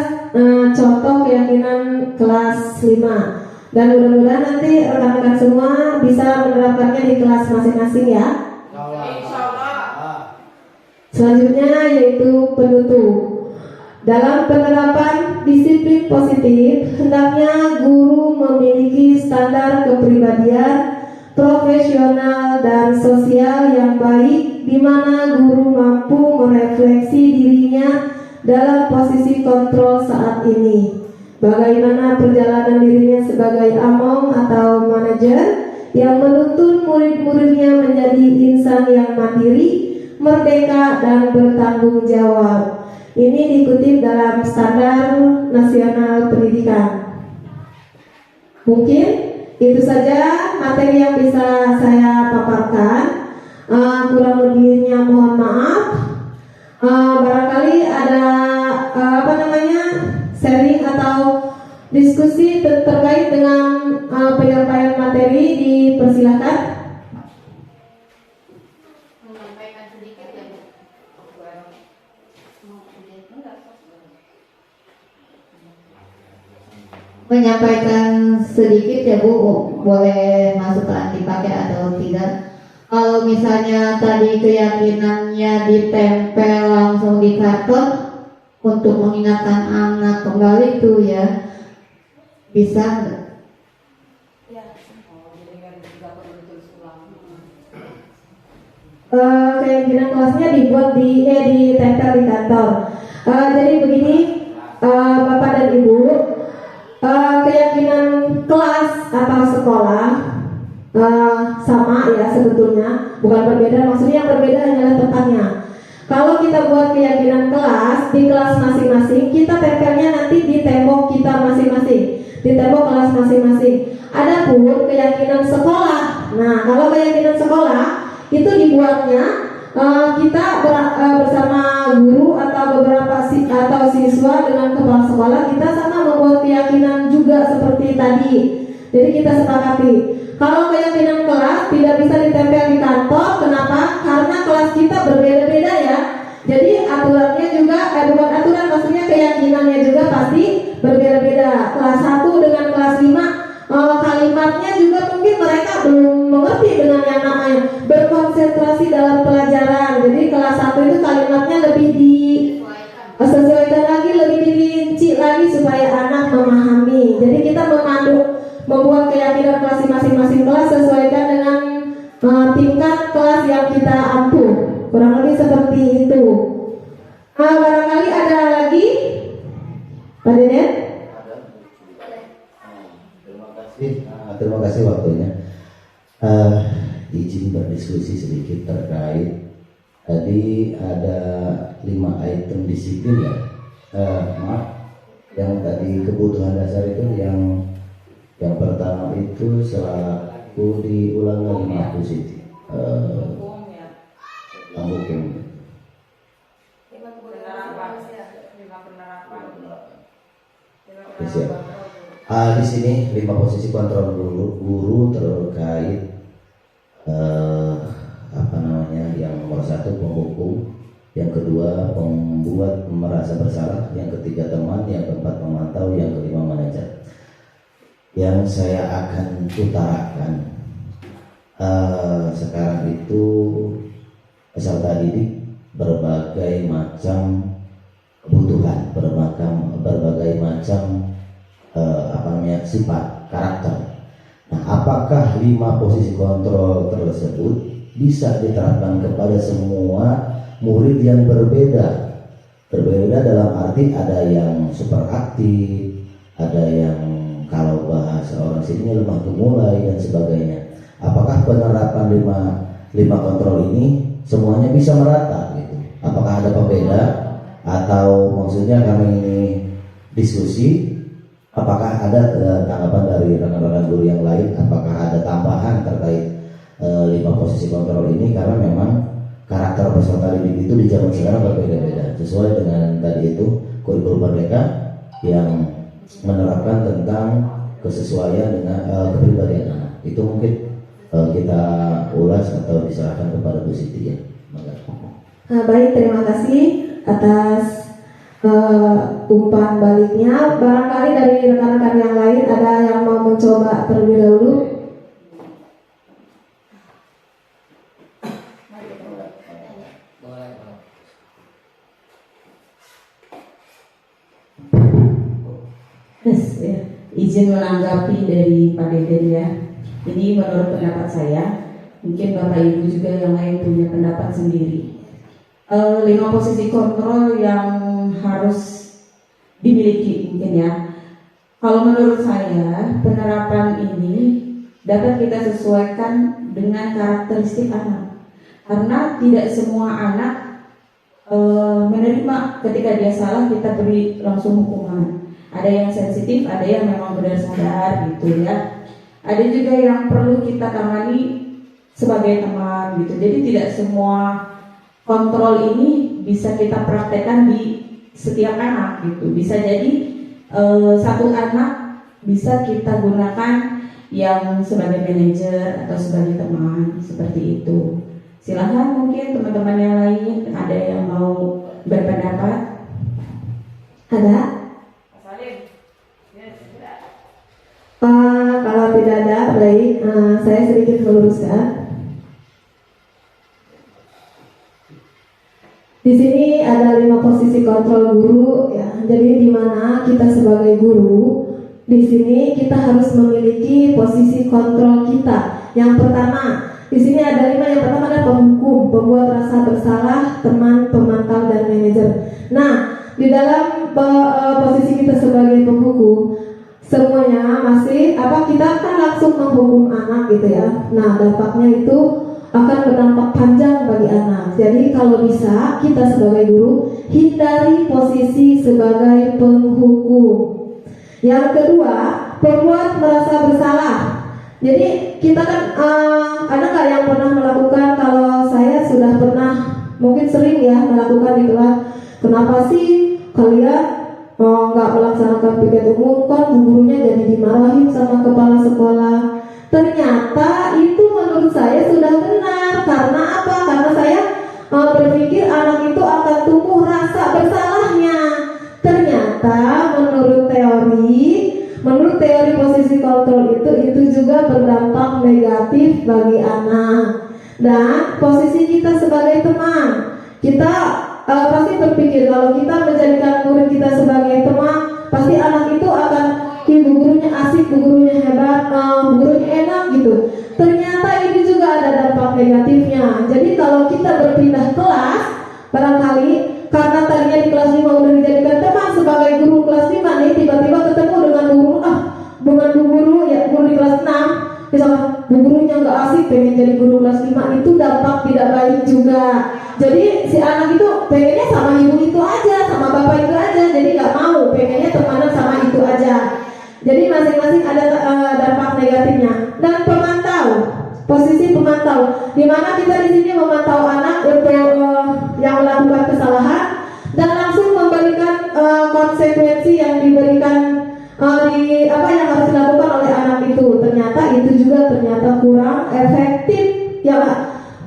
contoh keyakinan kelas 5. Dan mudah-mudahan nanti rekan-rekan semua bisa menerapkannya di kelas masing-masing ya. Selanjutnya yaitu penutup. Dalam penerapan disiplin positif, hendaknya guru memiliki standar kepribadian profesional dan sosial yang baik, di mana guru mampu merefleksi dirinya dalam posisi kontrol saat ini. Bagaimana perjalanan dirinya sebagai among atau manajer yang menuntun murid-muridnya menjadi insan yang mandiri, merdeka dan bertanggung jawab. Ini dikutip dalam Standar Nasional Pendidikan. Mungkin itu saja materi yang bisa saya paparkan. Kurang lebihnya mohon maaf. Barangkali ada sharing atau diskusi terkait dengan penyampaian materi, dipersilakan. Menyampaikan sedikit ya Bu. Menyampaikan sedikit ya Bu, boleh masukan dipakai atau tidak. Kalau misalnya tadi keyakinannya ditempel langsung di karton untuk mengingatkan anak kembali itu ya, bisa nggak? Keyakinan kelasnya ditempel di kantor. Jadi begini, Bapak dan Ibu, keyakinan kelas atau sekolah sama ya sebetulnya, bukan berbeda. Maksudnya yang berbeda hanyalah tempatnya. Kalau kita buat keyakinan kelas di kelas masing-masing, kita tempelnya nanti di tembok kita masing-masing, di tembok kelas masing-masing. Adapun keyakinan sekolah, nah kalau keyakinan sekolah itu dibuatnya kita bersama guru atau beberapa atau siswa dengan kepala sekolah, kita sama membuat keyakinan juga seperti tadi. Jadi kita sepakati. Kalau keyakinan kelas tidak bisa ditempel di kantor, kenapa? Karena kelas kita berbeda-beda ya. Jadi aturannya juga, bukan aturan, maksudnya keyakinannya juga pasti berbeda-beda. Kelas 1 dengan kelas 5, kalimatnya juga mungkin mereka belum mengerti dengan yang namanya berkonsentrasi dalam pelajaran. Jadi kelas 1 itu kalimatnya lebih disesuaikan lagi, lebih dirinci lagi supaya anak memahami. Jadi kita membuat keyakinan kelas masing-masing kelas sesuaikan dengan tingkat kelas yang kita ampuh. Kurang lebih seperti itu. Barangkali ada lagi, Pak Deden? Terima kasih waktunya. Izin berdiskusi sedikit terkait tadi ada 5 item disiplin ya. Maaf, yang tadi kebutuhan dasar itu yang pertama itu selaku diulang lagi Pak Siti. Hukum. Di sini 5 posisi kontrol guru terkait yang nomor 1 penghukum, yang kedua pembuat merasa bersalah, yang ketiga teman, yang keempat memantau, yang kelima manajer. Yang saya akan utarakan sekarang itu peserta didik berbagai macam kebutuhan, berbagai macam sifat karakter. Nah, apakah 5 posisi kontrol tersebut bisa diterapkan kepada semua murid yang berbeda? Berbeda dalam arti ada yang super aktif, ada yang kalau bahasa orang sini lemah gemulai dan sebagainya. Apakah penerapan 5 kontrol ini semuanya bisa merata gitu? Apakah ada pembeda atau maksudnya kami ini diskusi? Apakah ada tanggapan dari rekan-rekan guru yang lain? Apakah ada tambahan terkait 5 posisi kontrol ini? Karena memang karakter peserta didik itu di zaman sekarang berbeda-beda sesuai dengan tadi itu kurikulum merdeka yang menerapkan tentang kesesuaian dengan kepribadian anak. Itu mungkin kita ulas atau diserahkan kepada Bu Siti ya. Baik, terima kasih atas umpan baliknya. Barangkali dari rekan-rekan yang lain ada yang mau mencoba terlebih dahulu. Yes, ya. Izin menanggapi dari Pak Deden ya. Ini menurut pendapat saya, mungkin Bapak Ibu juga yang lain punya pendapat sendiri. 5 posisi kontrol yang harus dimiliki mungkin ya. Kalau menurut saya penerapan ini dapat kita sesuaikan dengan karakteristik anak, karena tidak semua anak menerima ketika dia salah kita beri langsung hukuman. Ada yang sensitif, ada yang memang benar sadar gitu ya. Ada juga yang perlu kita tangani sebagai teman gitu. Jadi tidak semua kontrol ini bisa kita praktekkan di setiap anak gitu. Bisa jadi satu anak bisa kita gunakan yang sebagai manajer atau sebagai teman, seperti itu. Silahkan mungkin teman-teman yang lain ada yang mau berpendapat. Ada? Kalau tidak ada, baik, saya sedikit meluruskan. Di sini ada 5 posisi kontrol guru, ya. Jadi di mana kita sebagai guru, di sini kita harus memiliki posisi kontrol kita. Yang pertama, di sini ada 5. Yang pertama ada penghukum, pembuat rasa bersalah, teman, pemantau, dan manajer. Nah, di dalam posisi kita sebagai penghukum, semuanya masih kita kan langsung menghukum anak gitu ya. Nah, dampaknya itu akan berdampak panjang bagi anak. Jadi kalau bisa kita sebagai guru hindari posisi sebagai penghukum. Yang kedua, pembuat merasa bersalah. Jadi kita kan ada nggak yang pernah melakukan, kalau saya sudah pernah, mungkin sering ya melakukan di kelas. Kenapa sih kalian nggak melaksanakan piket umum, kan gurunya jadi dimarahin sama kepala sekolah. Ternyata itu menurut saya sudah benar. Karena apa? Karena saya berpikir anak itu akan tumbuh rasa bersalahnya. Ternyata menurut teori posisi kontrol itu juga berdampak negatif bagi anak. Dan posisi kita sebagai teman, kita pasti berpikir kalau kita menjadikan murid kita sebagai teman, pasti anak itu akan bu gurunya asik, bu gurunya hebat, bu gurunya enak gitu. Ternyata ini juga ada dampak negatifnya. Jadi kalau kita berpindah kelas, barangkali karena tadinya di kelas 5 udah dijadikan teman sebagai guru kelas 5 nih, tiba-tiba ketemu dengan bu guru ya, guru di kelas 6, misalkan bu gurunya nggak asik, pengen jadi guru kelas 5, itu dampak tidak baik juga. Jadi si anak itu pengennya sama ibu itu aja, sama bapak itu aja, jadi nggak mau, pengennya temenan sama itu aja. Jadi masing-masing ada dampak negatifnya. Dan pemantau, posisi pemantau, di mana kita di sini memantau anak yang melakukan kesalahan dan langsung memberikan konsekuensi yang diberikan yang harus dilakukan oleh anak itu. Ternyata itu juga kurang efektif, ya Pak.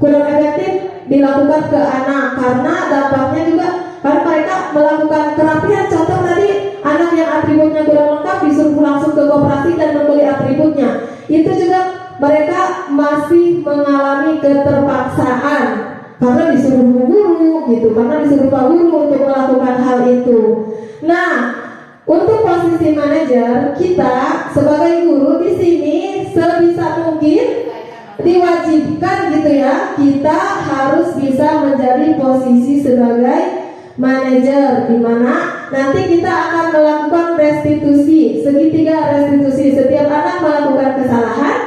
Kurang efektif dilakukan ke anak karena dampaknya juga karena mereka melakukan kerapian. Contoh tadi anak yang atributnya kurang lengkap disuruh langsung ke koperasi dan membeli atributnya. Itu juga mereka masih mengalami keterpaksaan karena disuruh guru gitu, karena disuruh Pak Guru untuk melakukan hal itu. Nah, untuk posisi manajer, kita sebagai guru di sini sebisa mungkin diwajibkan gitu ya, kita harus bisa menjadi posisi sebagai manajer, di mana nanti kita akan melakukan restitusi, segitiga restitusi. Setiap anak melakukan kesalahan,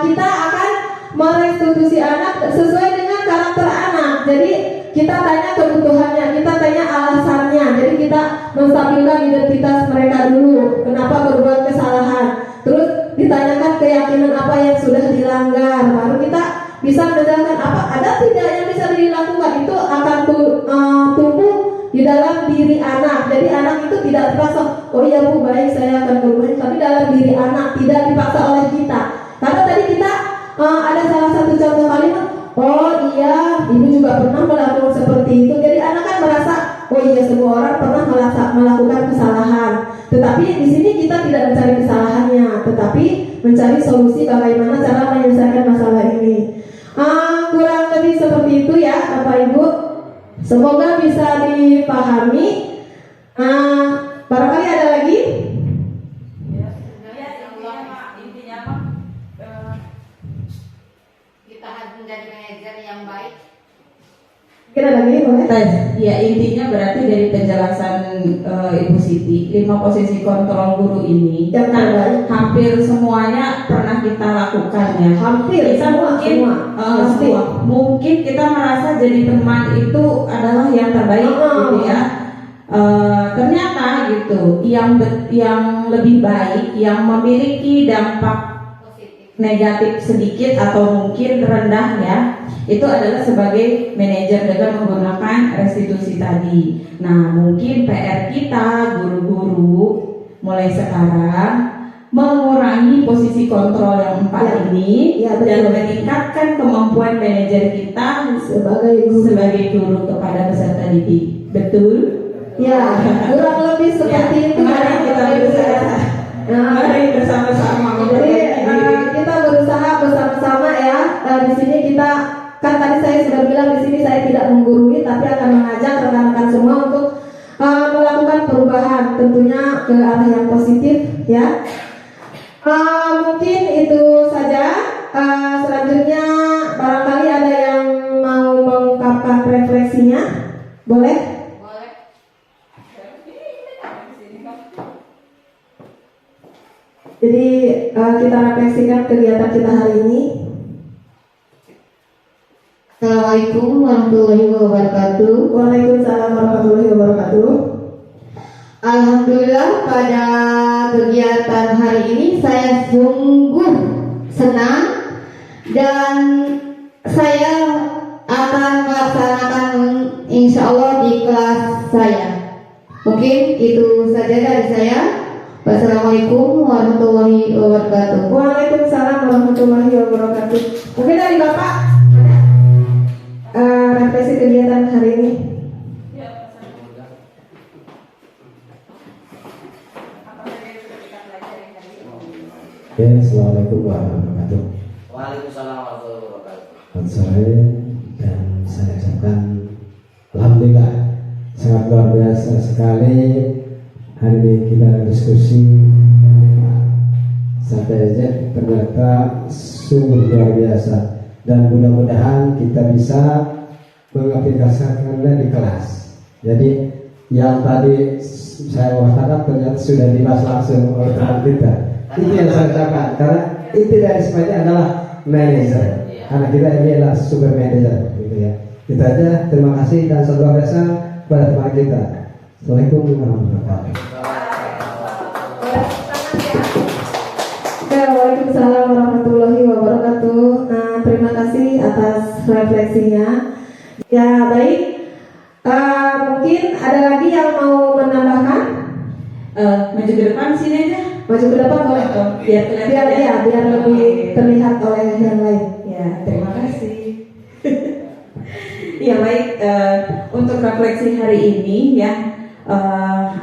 kita akan merestitusi anak sesuai dengan karakter anak. Jadi kita tanya kebutuhannya, kita tanya alasannya. Jadi kita menstabilkan identitas mereka dulu, kenapa berbuat kesalahan. Terus ditanyakan keyakinan apa yang sudah dilanggar, baru kita bisa menjelaskan apa ada tidak yang bisa dilakukan. Itu akan tumbuh di dalam diri anak. Jadi anak itu tidak terpaksa, oh iya Bu baik saya akan berbuat, tapi dalam diri anak, tidak dipaksa oleh kita. Karena tadi kita ada salah satu contoh kalimat, oh iya ibu juga pernah melakukan seperti itu. Jadi anak kan merasa, oh iya semua orang pernah melakukan kesalahan. Tetapi di sini kita tidak mencari kesalahannya, tetapi mencari solusi bagaimana cara menyelesaikan masalah ini. Kurang lebih seperti itu ya Bapak Ibu. Semoga bisa dipahami. Barangkali ada lagi? Intinya apa? Kita harus menjadi manajer yang baik. Kira lagi boleh? Ya intinya berarti dari penjelasan Ibu Siti, 5 posisi kontrol guru ini Yang terbaik. hampir semuanya pernah kita lakukan ya. Hampir Kita semua. Mungkin kita merasa jadi teman itu adalah yang terbaik gitu ya. ternyata gitu yang lebih baik, yang memiliki dampak negatif sedikit atau mungkin rendah ya, itu adalah sebagai manajer dengan menggunakan restitusi tadi. Nah, mungkin PR kita guru-guru mulai sekarang mengurangi posisi kontrol yang 4 ini dan meningkatkan kemampuan manajer kita sebagai guru kepada peserta didik. Betul? Ya, kurang lebih seperti itu. Mari kita berusaha. Mari bersama-sama. Jadi kita berusaha bersama-sama ya. Di sini kita kan tadi saya sudah bilang di sini saya tidak menggurui tapi akan mengajak rekan-rekan semua untuk melakukan perubahan tentunya ke arah yang positif ya. Mungkin itu saja. Selanjutnya barangkali ada yang mau mengungkapkan refleksinya, boleh? Jadi kita refleksikan kegiatan kita hari ini. Assalamualaikum warahmatullahi wabarakatuh. Waalaikumsalam warahmatullahi wabarakatuh. Alhamdulillah pada kegiatan hari ini saya sungguh senang dan saya akan melaksanakan insya Allah di kelas saya. Mungkin itu saja dari saya. Wassalamualaikum warahmatullahi wabarakatuh. Waalaikumsalam warahmatullahi wabarakatuh. Mungkin dari Bapak refleksi kegiatan hari ini. Assalamualaikum warahmatullahi wabarakatuh. Waalaikumsalam warahmatullahi wabarakatuh. Selamat sore dan saya ucapkan alhamdulillah sangat luar biasa sekali hari ini kita diskusi sampai aja ternyata sungguh luar biasa dan mudah-mudahan kita bisa mengaplikasikannya di kelas. Jadi yang tadi saya mengatakan ternyata sudah dibahas langsung oleh teman kita. Itu yang saya ucapkan karena inti dari semuanya adalah manajer. Karena kita ini adalah super manager, gitu ya. Kita aja terima kasih dan luar biasa kepada teman kita. Assalamualaikum warahmatullahi wabarakatuh. Waalaikumsalam warahmatullahi wabarakatuh. Terima kasih atas refleksinya. Ya baik. Mungkin ada lagi yang mau menambahkan? Maju ke depan sini aja. Maju ke depan boleh. Biar lebih terlihat oleh yang lain. Ya, terima kasih. Ya baik, untuk refleksi hari ini ya,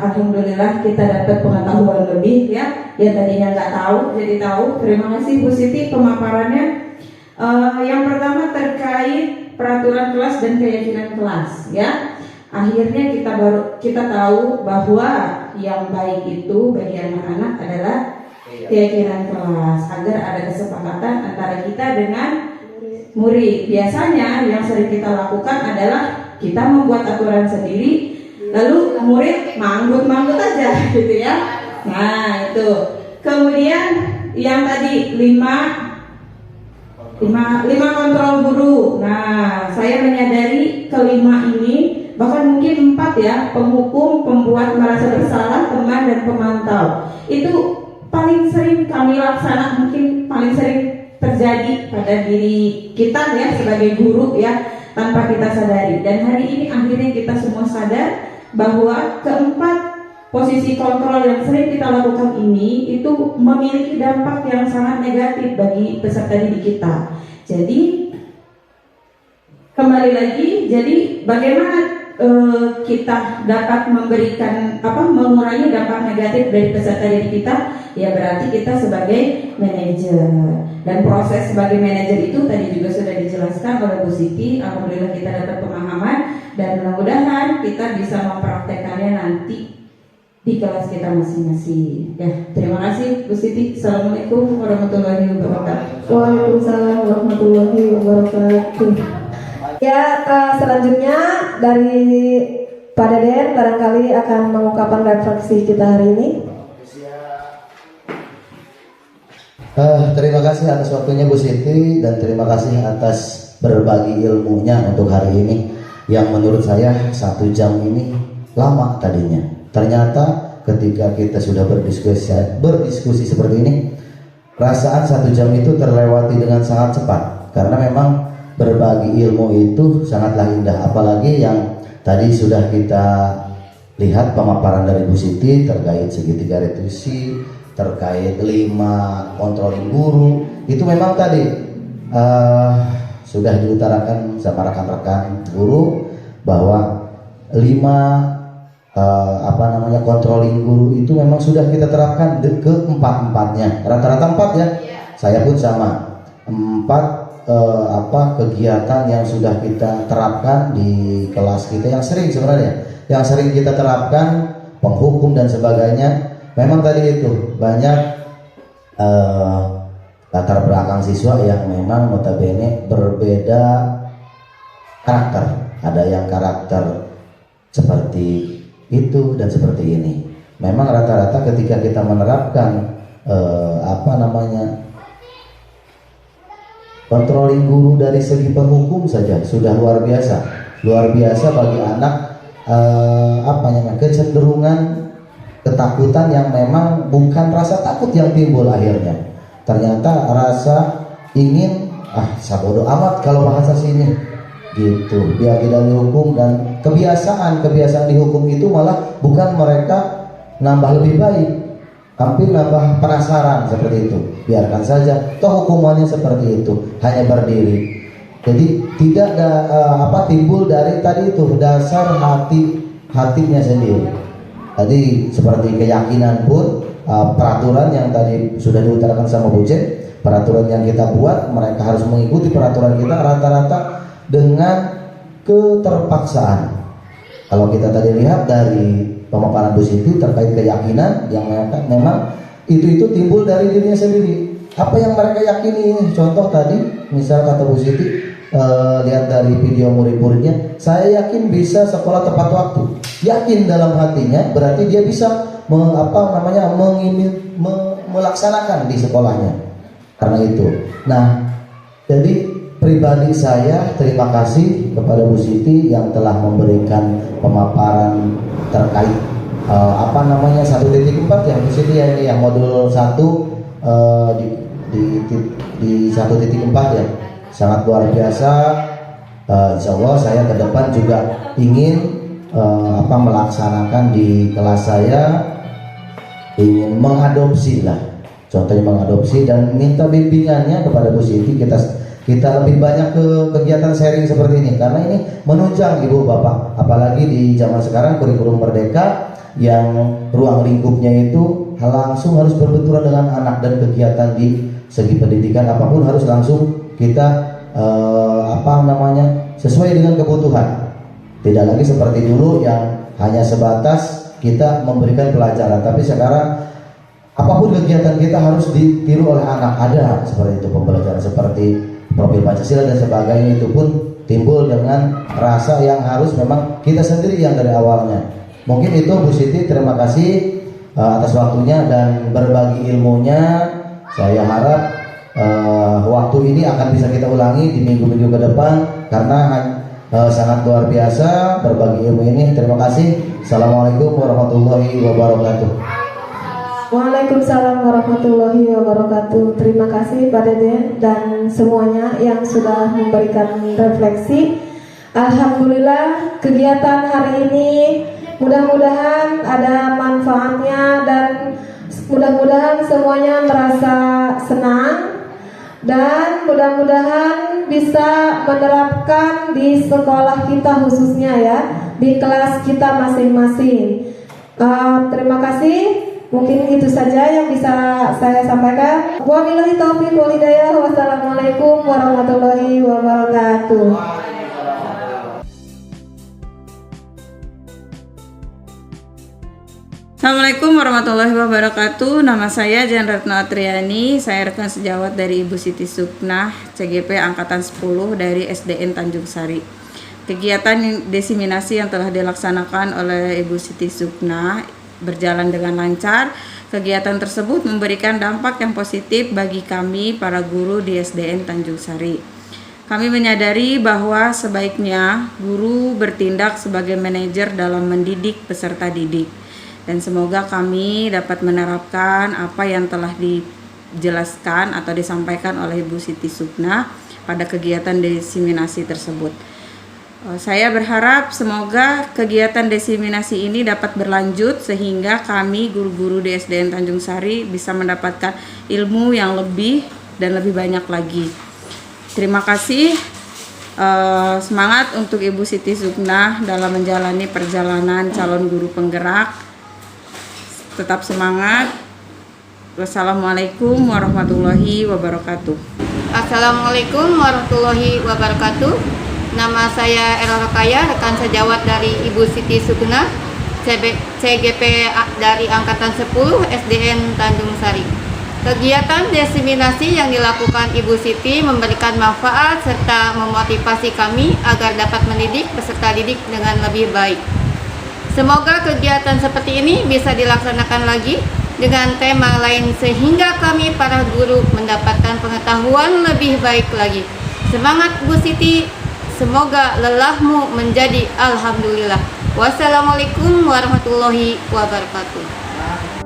alhamdulillah kita dapat pengetahuan lebih ya, yang tadinya nggak tahu jadi tahu. Terima kasih Bu Siti pemaparannya. Yang pertama terkait peraturan kelas dan keyakinan kelas ya. Akhirnya kita tahu bahwa yang baik itu bagi anak-anak adalah keyakinan kelas, agar ada kesepakatan antara kita dengan murid. Biasanya yang sering kita lakukan adalah kita membuat aturan sendiri, lalu murid manggut-manggut aja gitu ya. Nah itu. Kemudian yang tadi 5 kontrol guru. Nah saya menyadari kelima ini, bahkan mungkin 4 ya, penghukum, pembuat merasa bersalah, teman dan pemantau. Itu paling sering kami laksana, mungkin paling sering terjadi pada diri kita ya sebagai guru ya, tanpa kita sadari. Dan hari ini akhirnya kita semua sadar bahwa keempat posisi kontrol yang sering kita lakukan ini itu memiliki dampak yang sangat negatif bagi peserta didik kita. Jadi kembali lagi, jadi bagaimana kita dapat memberikan mengurangi dampak negatif dari peserta didik kita? Ya berarti kita sebagai manajer, dan proses sebagai manajer itu tadi juga sudah dijelaskan oleh Bu Siti. Alhamdulillah kita dapat pemahaman dan mudah-mudahan kita bisa mempraktekannya nanti di kelas kita masing-masing. Ya, terima kasih Bu Siti. Assalamualaikum warahmatullahi wabarakatuh. Waalaikumsalam warahmatullahi wabarakatuh. Ya, selanjutnya dari Pak Deden barangkali akan mengungkapkan refleksi kita hari ini. Terima kasih atas waktunya Bu Siti dan terima kasih atas berbagi ilmunya untuk hari ini yang menurut saya 1 jam ini lama tadinya. Ternyata ketika kita sudah berdiskusi seperti ini, perasaan 1 jam itu terlewati dengan sangat cepat, karena memang berbagi ilmu itu sangatlah indah. Apalagi yang tadi sudah kita lihat pemaparan dari Bu Siti terkait segitiga retusi, terkait 5 controlling guru, itu memang tadi sudah diutarakan sama rekan-rekan guru bahwa 5 controlling guru itu memang sudah kita terapkan ke 4-4-nya, rata-rata 4 ya. Saya pun sama 4 kegiatan yang sudah kita terapkan di kelas kita, yang sering kita terapkan, penghukum dan sebagainya. Memang tadi itu banyak latar belakang siswa yang memang notabene berbeda karakter. Ada yang karakter seperti itu dan seperti ini. Memang rata-rata ketika kita menerapkan controlling guru dari segi penghukum saja sudah luar biasa bagi anak, kecenderungan ketakutan yang memang bukan rasa takut yang timbul akhirnya. Ternyata rasa ingin bodo amat kalau bahasa sini gitu, biar tidak dihukum, dan kebiasaan dihukum itu malah bukan mereka nambah lebih baik, tapi nambah penasaran seperti itu. Biarkan saja, toh hukumannya seperti itu, hanya berdiri. Jadi tidak ada timbul dari tadi itu dasar hatinya sendiri. Tadi seperti keyakinan pun, peraturan yang tadi sudah diutarakan sama Bu Jen, peraturan yang kita buat, mereka harus mengikuti peraturan kita rata-rata dengan keterpaksaan. Kalau kita tadi lihat dari pemaparan Bu Siti terkait keyakinan yang memang itu timbul dari dirinya sendiri. Apa yang mereka yakini ini, contoh tadi misal kata Bu Siti, lihat dari video murid-muridnya, saya yakin bisa sekolah tepat waktu. Yakin dalam hatinya berarti dia bisa melaksanakan di sekolahnya. Karena itu. Nah, jadi pribadi saya terima kasih kepada Bu Siti yang telah memberikan pemaparan terkait 1.4 ya Bu Siti ya, ini yang modul 1 di 1.4 ya, sangat luar biasa. Insya Allah saya ke depan juga ingin melaksanakan di kelas saya, ingin mengadopsi lah, contohnya mengadopsi, dan minta bimbingannya kepada Bu Siti. Kita lebih banyak ke kegiatan sharing seperti ini, karena ini menunjang Ibu Bapak, apalagi di zaman sekarang kurikulum merdeka yang ruang lingkupnya itu langsung harus berbenturan dengan anak, dan kegiatan di segi pendidikan apapun harus langsung kita sesuai dengan kebutuhan. Tidak lagi seperti dulu yang hanya sebatas kita memberikan pelajaran, tapi sekarang apapun kegiatan kita harus ditiru oleh anak. Ada seperti itu pembelajaran seperti profil Pancasila dan sebagainya, itu pun timbul dengan rasa yang harus memang kita sendiri yang dari awalnya. Mungkin itu Bu Siti, terima kasih atas waktunya dan berbagi ilmunya. Saya harap waktu ini akan bisa kita ulangi di minggu-minggu ke depan, karena sangat luar biasa berbagi ilmu ini. Terima kasih. Assalamualaikum warahmatullahi wabarakatuh. Waalaikumsalam warahmatullahi wabarakatuh. Terima kasih Pak Dede dan semuanya yang sudah memberikan refleksi. Alhamdulillah kegiatan hari ini mudah-mudahan ada manfaatnya, dan mudah-mudahan semuanya merasa senang, dan mudah-mudahan bisa menerapkan di sekolah kita khususnya ya, di kelas kita masing-masing. Terima kasih. Mungkin itu saja yang bisa saya sampaikan. Wabillahi taufiq wal hidayah. Wassalamualaikum warahmatullahi wabarakatuh. Assalamualaikum warahmatullahi wabarakatuh. Nama saya Jan Retno Atriani. Saya rekan sejawat dari Ibu Siti Suknah, CGP Angkatan 10 dari SDN Tanjung Sari. Kegiatan desiminasi yang telah dilaksanakan oleh Ibu Siti Suknah berjalan dengan lancar. Kegiatan tersebut memberikan dampak yang positif bagi kami para guru di SDN Tanjung Sari. Kami menyadari bahwa sebaiknya guru bertindak sebagai manajer dalam mendidik peserta didik. dan semoga kami dapat menerapkan apa yang telah dijelaskan atau disampaikan oleh Ibu Siti Sukna pada kegiatan diseminasi tersebut. Saya berharap semoga kegiatan diseminasi ini dapat berlanjut sehingga kami guru-guru di SDN Tanjung Sari bisa mendapatkan ilmu yang lebih dan lebih banyak lagi. Terima kasih. Semangat untuk Ibu Siti Sukna dalam menjalani perjalanan calon guru penggerak. Tetap semangat. Wassalamualaikum warahmatullahi wabarakatuh. Assalamualaikum warahmatullahi wabarakatuh. Nama saya Ella Rokaya, rekan sejawat dari Ibu Siti Sukna, CGP dari Angkatan 10 SDN Tanjung Sari. Kegiatan diseminasi yang dilakukan Ibu Siti memberikan manfaat serta memotivasi kami agar dapat mendidik peserta didik dengan lebih baik. Semoga kegiatan seperti ini bisa dilaksanakan lagi dengan tema lain sehingga kami para guru mendapatkan pengetahuan lebih baik lagi. Semangat Bu Siti, semoga lelahmu menjadi alhamdulillah. Wassalamualaikum warahmatullahi wabarakatuh.